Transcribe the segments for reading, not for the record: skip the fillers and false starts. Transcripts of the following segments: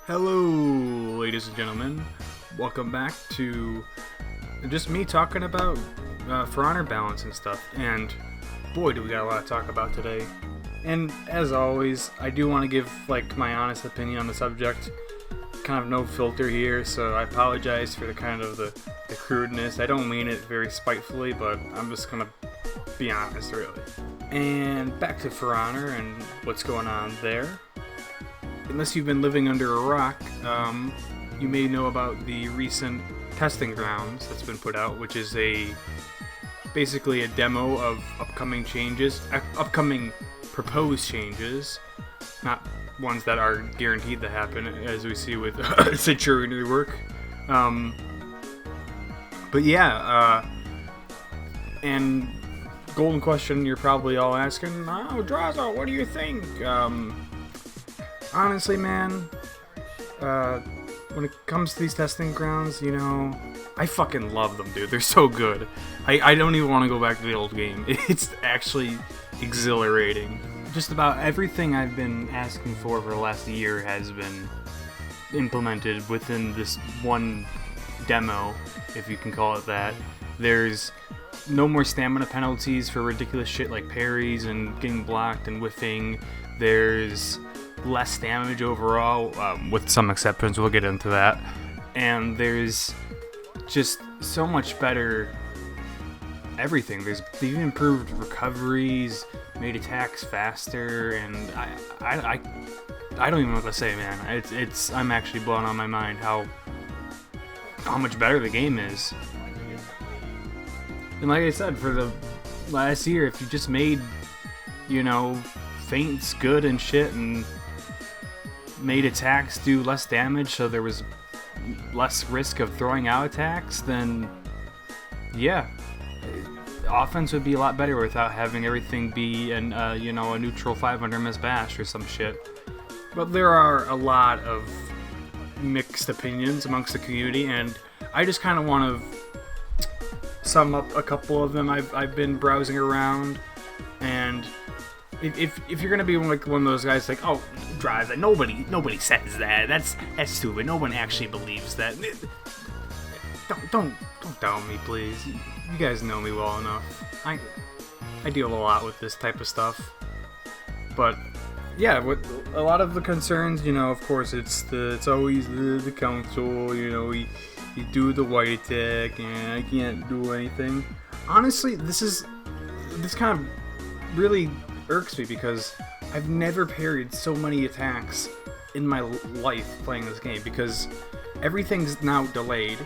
Hello, ladies and gentlemen. Welcome back to just me talking about For Honor balance and stuff. And boy, do we got a lot to talk about today. And as always, I do want to give my honest opinion on the subject. Kind of no filter here, so I apologize for the crudeness. I don't mean it very spitefully, but I'm just gonna be honest, really. And back to For Honor and what's going on there. Unless you've been living under a rock, you may know about the recent testing grounds that's been put out, which is basically a demo of upcoming proposed changes, not ones that are guaranteed to happen, as we see with Centurion rework. But yeah, and golden question you're probably all asking, oh, Drazo, what do you think? Honestly, man, when it comes to these testing grounds, I fucking love them, dude. They're so good. I don't even want to go back to the old game. It's actually exhilarating. Just about everything I've been asking for the last year has been implemented within this one demo, if you can call it that. There's no more stamina penalties for ridiculous shit like parries and getting blocked and whiffing. There's less damage overall, with some exceptions. We'll get into that. And there's just so much better everything. They've improved recoveries, made attacks faster, and I don't even know what to say, man. I'm actually blown on my mind how much better the game is. And like I said, for the last year, if you just made, feints good and shit, and made attacks do less damage so there was less risk of throwing out attacks, then yeah, offense would be a lot better without having everything be a neutral 500 miss bash or some shit. But there are a lot of mixed opinions amongst the community, and I just kind of want to sum up a couple of them. I've been browsing around, and if you're gonna be one of those guys oh, drives that nobody says that, that's stupid, no one actually believes that, don't doubt me, please. You guys know me well enough. I deal a lot with this type of stuff. But yeah, with a lot of the concerns, of course it's always the council, you do the white attack and I can't do anything. Honestly, this kind of really irks me because I've never parried so many attacks in my life playing this game, because everything's now delayed,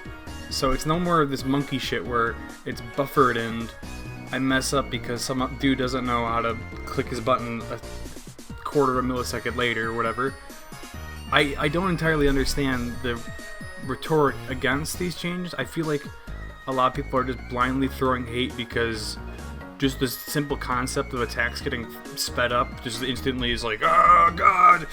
so it's no more of this monkey shit where it's buffered and I mess up because some dude doesn't know how to click his button a quarter of a millisecond later or whatever. I don't entirely understand the rhetoric against these changes. I feel like a lot of people are just blindly throwing hate because just this simple concept of attacks getting sped up just instantly is like, oh god,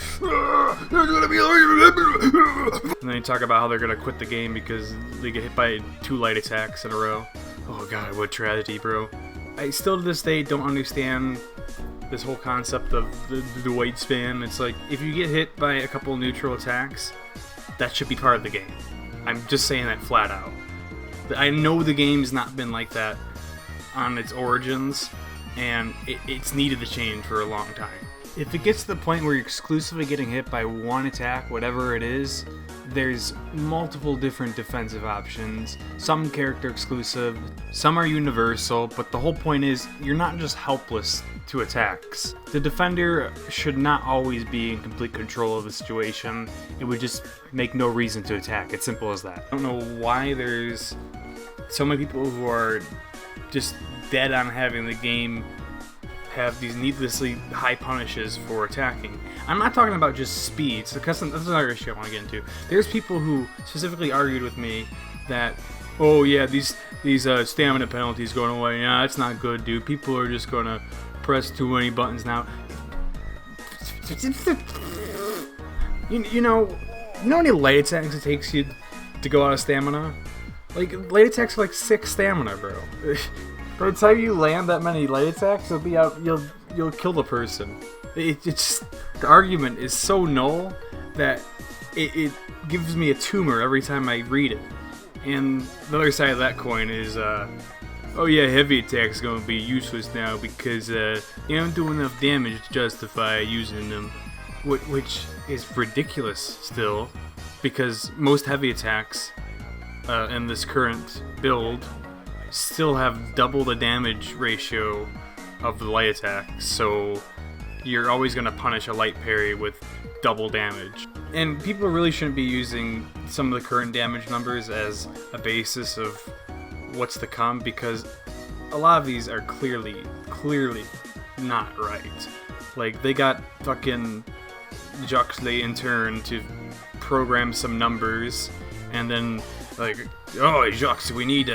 they're gonna be like, and then you talk about how they're gonna quit the game because they get hit by 2 light attacks in a row. Oh god, what tragedy, bro. I still to this day don't understand this whole concept of the weight spam. It's like, if you get hit by a couple neutral attacks, that should be part of the game. I'm just saying that flat out. I know the game's not been like that on its origins, and it's needed to change for a long time. If it gets to the point where you're exclusively getting hit by one attack, whatever it is, there's multiple different defensive options, some character exclusive, some are universal, but the whole point is you're not just helpless to attacks. The defender should not always be in complete control of the situation. It would just make no reason to attack. It's simple as that. I don't know why there's so many people who are just dead on having the game have these needlessly high punishes for attacking. I'm not talking about just speed, so that's another issue I want to get into. There's people who specifically argued with me that, oh yeah, these stamina penalties going away. Yeah, that's not good, dude. People are just gonna press too many buttons now. You know how many light attacks it takes you to go out of stamina? Light attacks are 6 stamina, bro. By the time you land that many light attacks, it'll be out. You'll kill the person. It's the argument is so null that it gives me a tumor every time I read it. And the other side of that coin is, oh yeah, heavy attack's gonna be useless now because they don't do enough damage to justify using them. Which is ridiculous still, because most heavy attacks in this current build still have double the damage ratio of the light attack, so you're always going to punish a light parry with double damage. And people really shouldn't be using some of the current damage numbers as a basis of what's to come, because a lot of these are clearly not right. Like, they got fucking Jacques in turn to program some numbers, and then like, oh Jacques, we need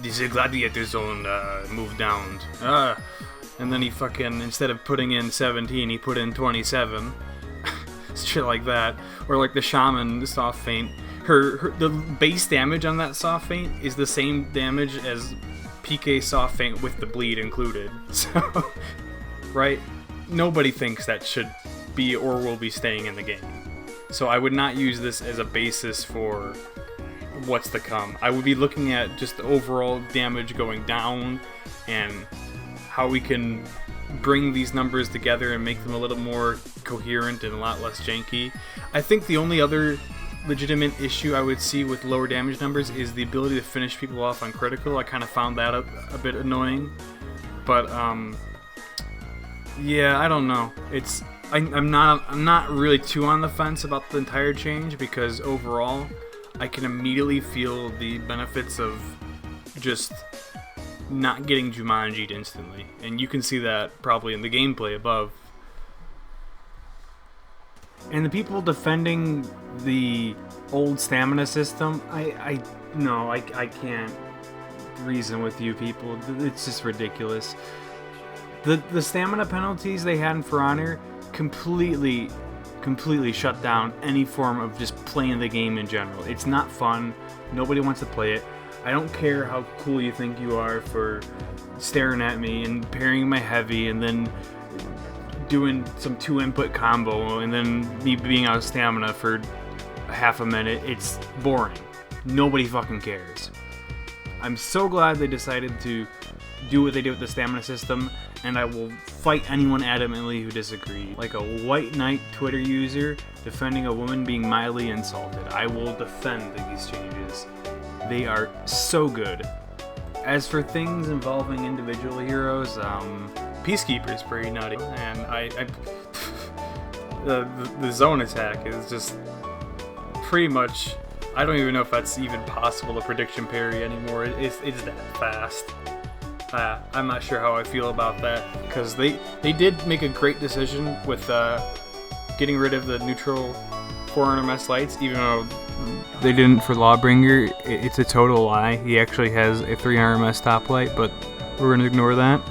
this gladiator zone moved down. And then he fucking, instead of putting in 17, he put in 27. Shit like that. Or like the shaman, the soft feint. The base damage on that soft feint is the same damage as PK soft feint with the bleed included. So, right? Nobody thinks that should be or will be staying in the game. So I would not use this as a basis for what's to come. I would be looking at just the overall damage going down and how we can bring these numbers together and make them a little more coherent and a lot less janky. I think the only other legitimate issue I would see with lower damage numbers is the ability to finish people off on critical. I kind of found that a bit annoying. But yeah, I don't know. I'm not really too on the fence about the entire change, because overall I can immediately feel the benefits of just not getting Jumanji'd instantly, and you can see that probably in the gameplay above. And the people defending the old stamina system, I can't reason with you people. It's just ridiculous. The stamina penalties they had in For Honor completely shut down any form of just playing the game in general. It's not fun. Nobody wants to play it. I don't care how cool you think you are for staring at me and parrying my heavy and then doing some 2-input combo and then me being out of stamina for half a minute. It's boring. Nobody fucking cares. I'm so glad they decided to do what they did with the stamina system, and I will fight anyone adamantly who disagrees. Like a white knight Twitter user defending a woman being mildly insulted. I will defend these changes. They are so good. As for things involving individual heroes, Peacekeeper's pretty nutty, and the zone attack is just pretty much, I don't even know if that's even possible to prediction parry anymore. It's that fast. I'm not sure how I feel about that, because they did make a great decision with getting rid of the neutral 400 MS lights, even though they didn't for Lawbringer. It's a total lie. He actually has a 300 MS top light, but we're going to ignore that.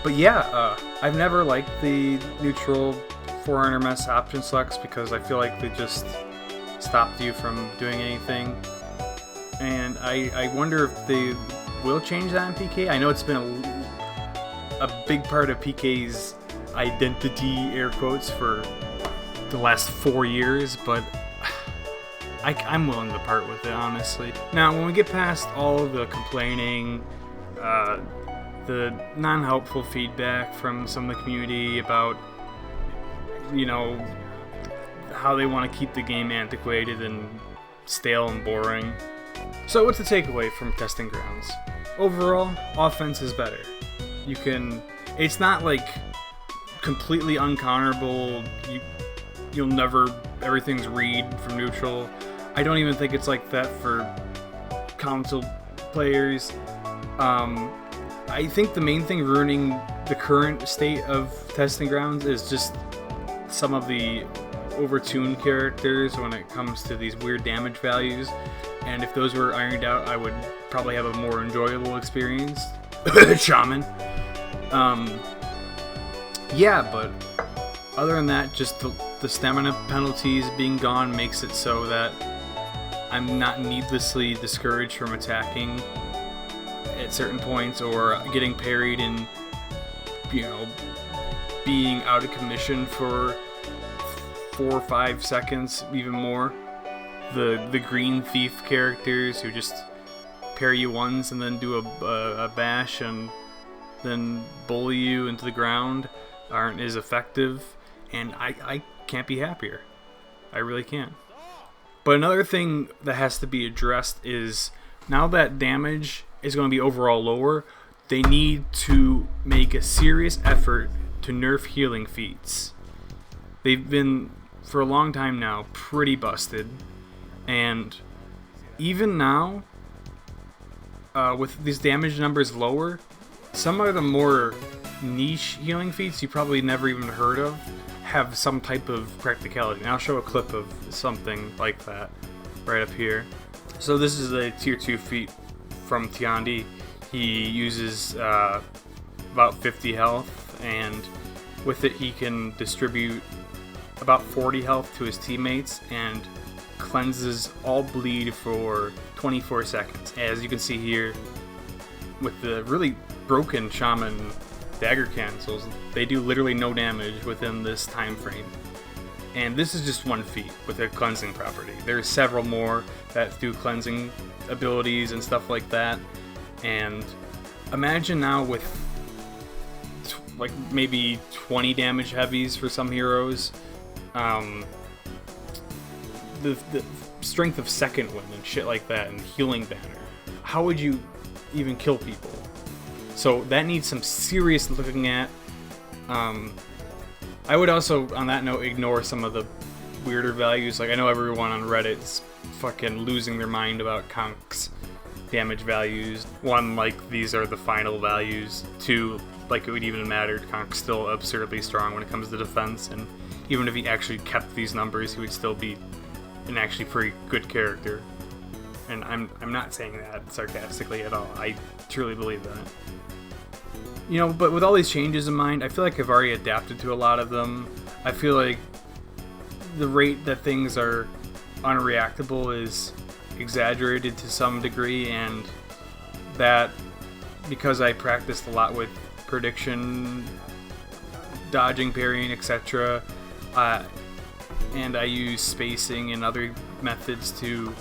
But yeah, I've never liked the neutral 400 MS option selects, because I feel like they just stopped you from doing anything. And I wonder if they will change that in PK. I know it's been a big part of PK's identity, air quotes, for the last 4 years, but I'm willing to part with it, honestly. Now, when we get past all of the complaining, the non-helpful feedback from some of the community about, you know, how they want to keep the game antiquated and stale and boring. So what's the takeaway from Testing Grounds? Overall, offense is better. It's not like completely uncounterable, you'll never, everything's read from neutral. I don't even think it's like that for console players. I think the main thing ruining the current state of Testing Grounds is just some of the overtuned characters when it comes to these weird damage values. And if those were ironed out, I would probably have a more enjoyable experience. Shaman. Yeah, but other than that, just the stamina penalties being gone makes it so that I'm not needlessly discouraged from attacking at certain points or getting parried and, you know, being out of commission for 4 or 5 seconds, even more. The green thief characters who just parry you once and then do a bash and then bully you into the ground aren't as effective, and I can't be happier. I really can't. But another thing that has to be addressed is, now that damage is going to be overall lower, they need to make a serious effort to nerf healing feats. They've been, for a long time now, pretty busted. And even now, with these damage numbers lower, some of the more niche healing feats you probably never even heard of have some type of practicality. And I'll show a clip of something like that right up here. So this is a tier 2 feat from Tiandi. He uses about 50 health, and with it he can distribute about 40 health to his teammates and cleanses all bleed for 24 seconds. As you can see here, with the really broken shaman dagger cancels, they do literally no damage within this time frame. And this is just one feat with a cleansing property. There's several more that do cleansing abilities and stuff like that. And imagine now with like maybe 20 damage heavies for some heroes, the strength of second wind and shit like that, and healing banner. How would you even kill people? So that needs some serious looking at. I would also, on that note, ignore some of the weirder values. Like, I know everyone on Reddit's fucking losing their mind about Konk's damage values. 1, like, these are the final values. 2, like, it would even matter. Konk's still absurdly strong when it comes to defense, and even if he actually kept these numbers, he would still be an actually pretty good character. And I'm not saying that sarcastically at all. I truly believe that. You know, but with all these changes in mind, I feel like I've already adapted to a lot of them. I feel like the rate that things are unreactable is exaggerated to some degree, and that because I practiced a lot with prediction, dodging, parrying, etc., and I use spacing and other methods to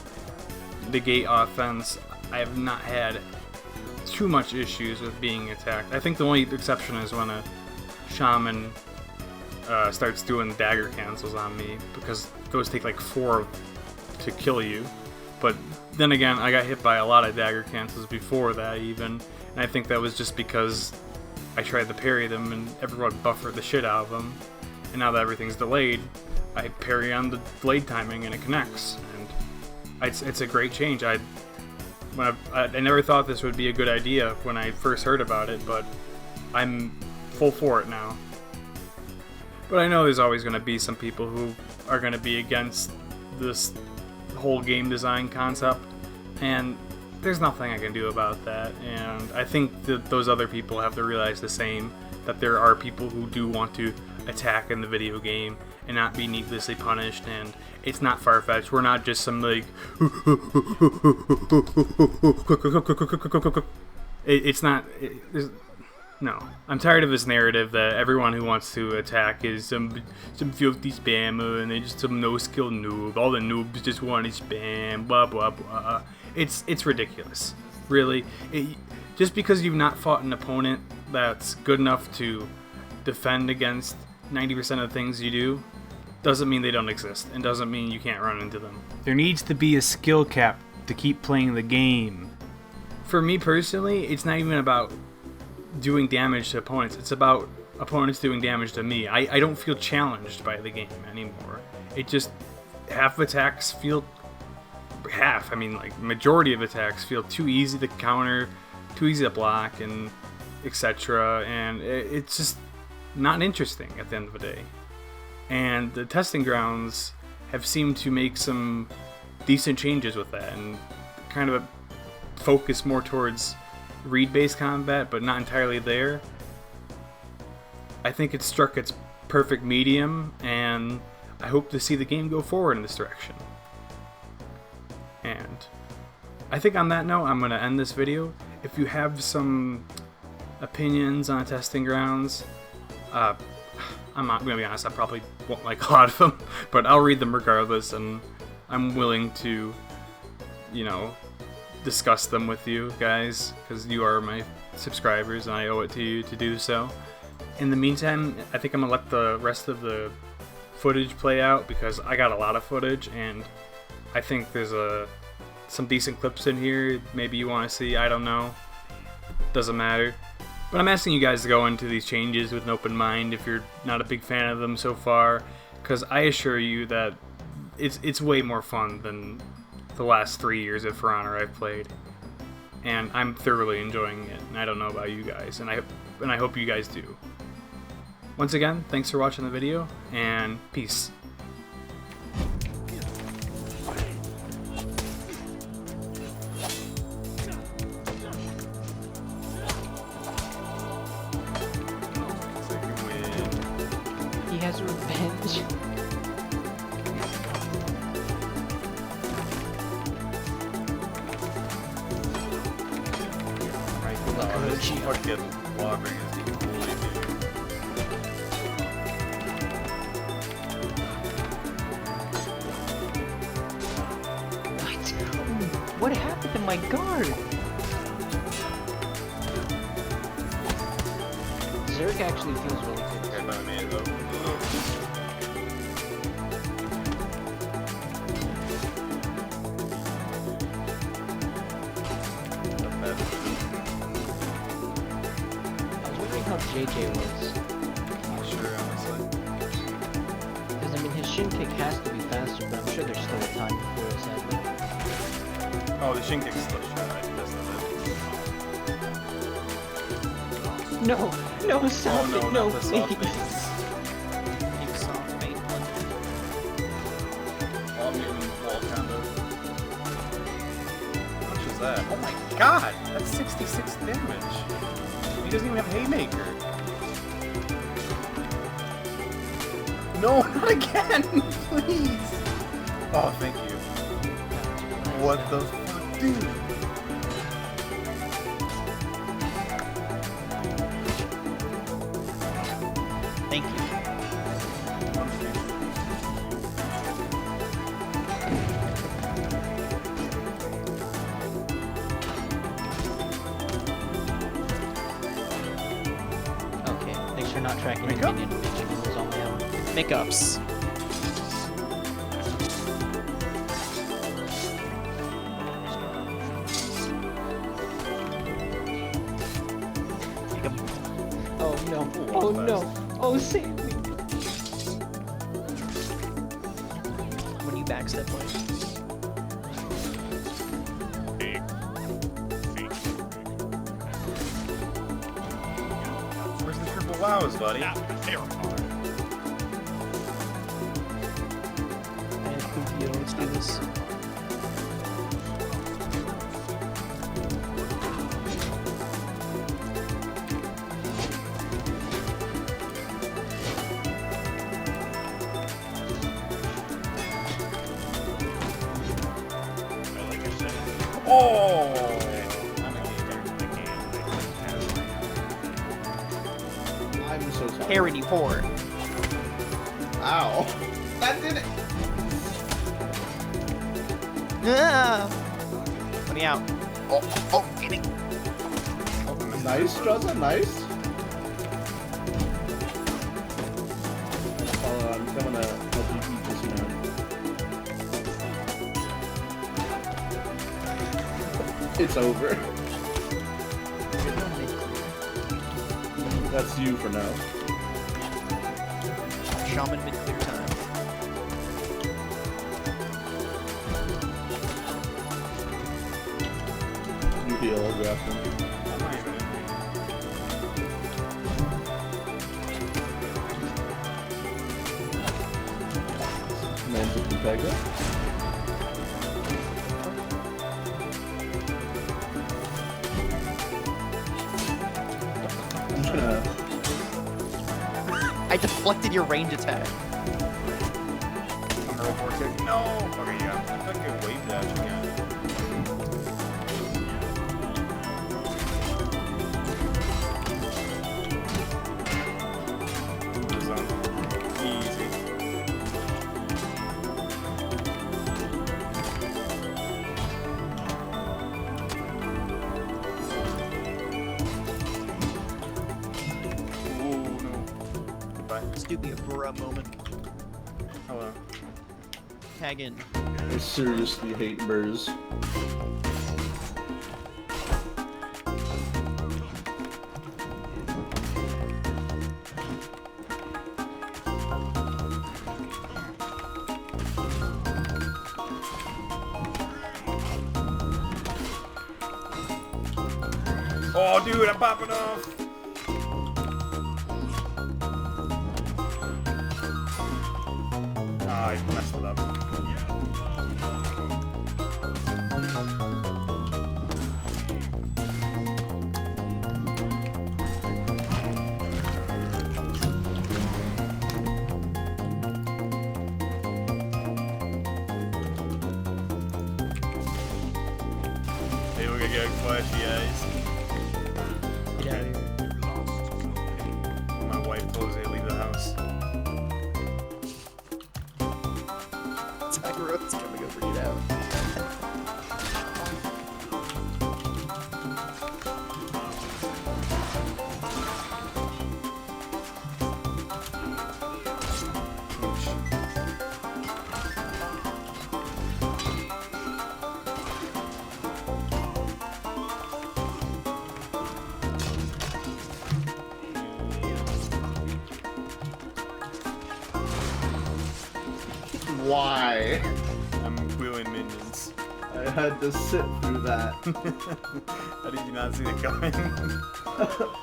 negate offense, I have not had too much issues with being attacked. I think the only exception is when a shaman starts doing dagger cancels on me, because those take like 4 to kill you. But then again, I got hit by a lot of dagger cancels before that even, and I think that was just because I tried to parry them and everyone buffered the shit out of them. And now that everything's delayed, I parry on the delayed timing and it connects. And it's a great change. I never thought this would be a good idea when I first heard about it, but I'm full for it now. But I know there's always going to be some people who are going to be against this whole game design concept, and there's nothing I can do about that. And I think that those other people have to realize the same, that there are people who do want to attack in the video game and not be needlessly punished, and it's not far-fetched. We're not just some like it's not no. I'm tired of this narrative that everyone who wants to attack is some filthy spammer and they're just some no-skill noob. All the noobs just want to spam, blah blah blah. It's ridiculous, really. Just because you've not fought an opponent that's good enough to defend against 90% of the things you do doesn't mean they don't exist, and doesn't mean you can't run into them. There needs to be a skill cap to keep playing the game. For me personally, it's not even about doing damage to opponents. It's about opponents doing damage to me. I don't feel challenged by the game anymore. It just, majority of attacks feel too easy to counter, too easy to block, and etc. And it's just not interesting at the end of the day. And the testing grounds have seemed to make some decent changes with that and kind of focus more towards read-based combat, but not entirely there. I think it's struck its perfect medium, and I hope to see the game go forward in this direction. And I think on that note, I'm going to end this video. If you have some opinions on testing grounds, I'm not going to be honest, I probably won't like a lot of them, but I'll read them regardless, and I'm willing to, you know, discuss them with you guys, because you are my subscribers, and I owe it to you to do so. In the meantime, I think I'm going to let the rest of the footage play out, because I got a lot of footage, and I think there's some decent clips in here maybe you want to see. I don't know. Doesn't matter. But I'm asking you guys to go into these changes with an open mind if you're not a big fan of them so far, because I assure you that it's way more fun than the last 3 years of For Honor I've played, and I'm thoroughly enjoying it. And I don't know about you guys, and I hope you guys do. Once again, thanks for watching the video, and peace. He has revenge. This fucking logging is equally dude. What happened to my guard? Zerg actually feels really good. Okay, but I made it though. How JJ was. Not sure, honestly. Because, I mean, his shin kick has to be faster, but I'm sure there's still a time before it, sadly. Oh, the shin kick's still shot. That's not it. No, stop Oh, no, it, no, not the soft please. bait. You soft bait one. Oh, I'm getting wall combo. How much is that? Oh my god! That's 66 damage! He doesn't even have Haymaker. No, not again! Please! Oh, thank you. What the fuck, dude? Thank you. Okay, thanks for not tracking your Makeup? minion was on my own. Makeups. Oh no, oh no, oh save me. When you backstep like. Where's the triple wows, buddy? I have Kukio, let's do this. Oh! I'm so sorry. Parody 4. Ow. That did it. Ah! Let me out. Oh, get it. Nice, Straza, nice. I'm coming to help you beat this man. It's over. That's you for now. Shaman mid-clear time. You heal, I'll grab him. Lands with the Pega. I'm just gonna... I deflected your range attack. I'm roll vortex. No! Okay, yeah. I fucking wave dash again. Easy. Do me a bruh moment. Hello. Tag in. I seriously hate birds. Oh, dude, I'm popping off. Ah, I messed it up. Hey, we're gonna get flashy eyes. Get out of here. My wife closes it, leave the house. Tiger's coming over you now. Why? I'm wheeling minions. I had to sit through that. How did you not see it coming?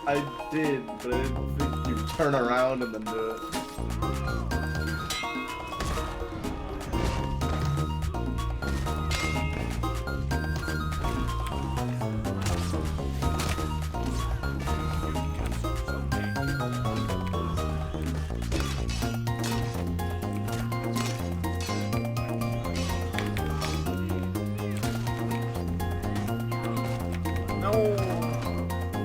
I did, but I didn't think you'd turn around and then do it. No.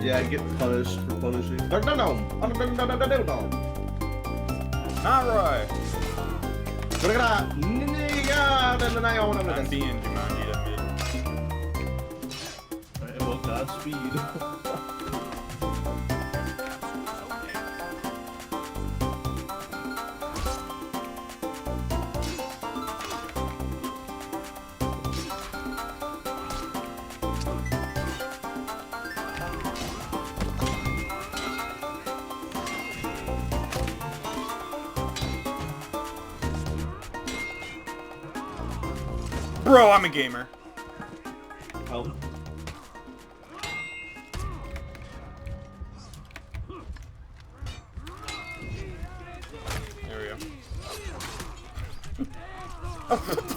Yeah, I get punished for punishing. No. Alright. I'm I'm being Jumanji that mid. Well, Godspeed. Bro, I'm a gamer. Oh. There we go. Oh, what the